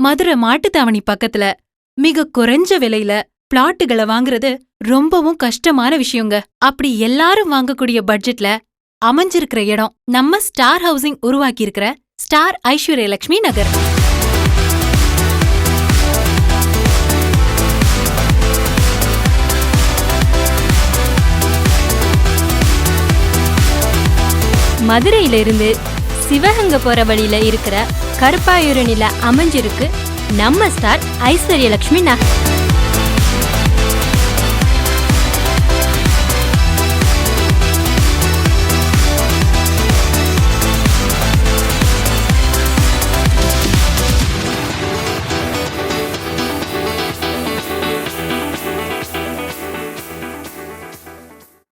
மதுரை மாட்டுத்தாவணி பக்கத்துல மிக குறைஞ்ச விலையில பிளாட்டுகளை வாங்குறது ரொம்பவும் கஷ்டமான விஷயங்க. அப்படி எல்லாரும் வாங்கக்கூடிய பட்ஜெட்ல அமைஞ்சிருக்கிற இடம் நம்ம ஸ்டார் ஹவுசிங் உருவாக்கியிருக்கிற ஸ்டார் ஐஸ்வர்யலட்சுமி நகர். மதுரையிலிருந்து சிவகங்கை போற வழியில இருக்கிற கருப்பாயூரணில அமைஞ்சிருக்கு நம்ம ஸ்டார் ஐஸ்வர்யலட்சுமி நகர்.